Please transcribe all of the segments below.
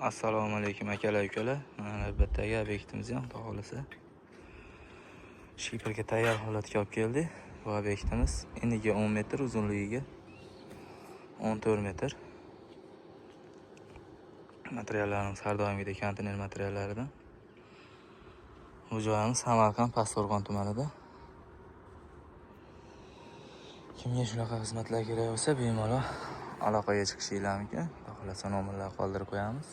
Assalomu alaykum akalar ukalar. Albatta obyektimiz ham xudo xolasa shiperga tayyor holatga olib keldik. Bu obyektimiz eniga 10 metr, uzunligiga 14 metr. Materiallarimiz har doimgidek konteyner materiallaridan. Bu joyimiz Samarqand Pastdarg'om tumanida. Kimga shunaqa xizmatlar kerak bo'lsa, bemalol aloqaga chiqishingiz mumkin. Xudo xolasa nomerlar qoldirib qo'yamiz.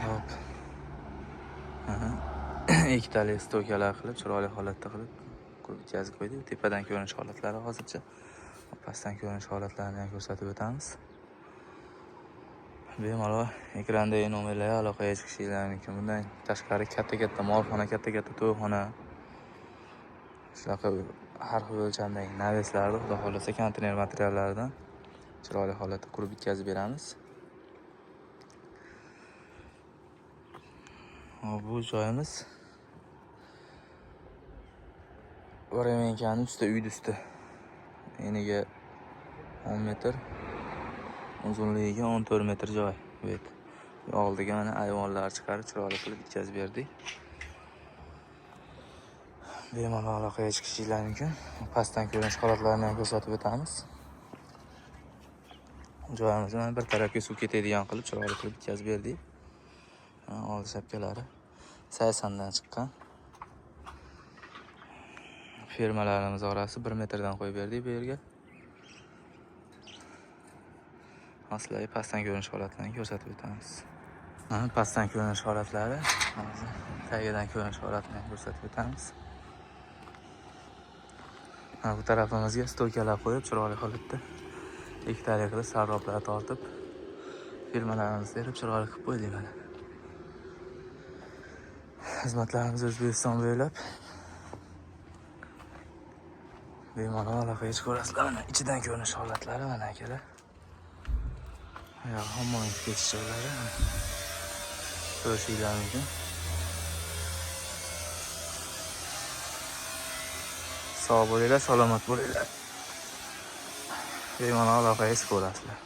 Hop. Ikkitali stokalar qilib, chiroyli holatda qilib bitkazib qo'ydik. Tepadan ko'rinish holatlari hozircha. Pastdan ko'rinish holatlarini ham ko'rsatib o'tamiz. Bemalol ekrandagi nomerlarga aloqaga chiqishingiz mumkin. Bundan tashqari katta molxona, katta to'yxona, shunaqa har xil o'lchamdagi naveslarni xudo xolasa konteyner materiallaridan chiroyli holatda qurib bitkazib beramiz. Bu joyimiz Varemenkaning uydi usti. Eniga 10 metr, uzunligiga 14 metr joy. Evet. Oldiga mana ayvonlar chiqarib chiroyli qilib bitkazib berdik. Bemalol aloqaga chiqishingiz mumkin. Pastdan ko'rinish holatlarini ham ko'rsatib o'tamiz. Joyimizni mana bir tarafga suv ketadigan qilib chiroyli qilib bitkazib berdik. Old shapkalari 80 dan chiqqan. Fermalarimiz orasi 1 metrdan qo'yib berdik bu yerga. Aslida pastdan ko'rinish holatlarini ko'rsatib o'tamiz. Pastdan ko'rinish holatlari, tagidan ko'rinish holatlarini ko'rsatib o'tamiz. Bu tarafimizga stokalar qo'yib, chiroyli holatda ikkitali qilib sarroblar tortib, firmalarimizni berib chiroyli qilib qo'ydik mana. Xizmatlarimiz O'zbekiston bo'ylab bemalol aloqaga chiqaverasizlar. Mana ichidan ko'rinish holatlari mana akalar. Hamma ketish joylari ko'rishingiz mumkin. Sog' bo'linglar, salomat bo'linglar. Bemalol aloqaga chiqaverasizlar.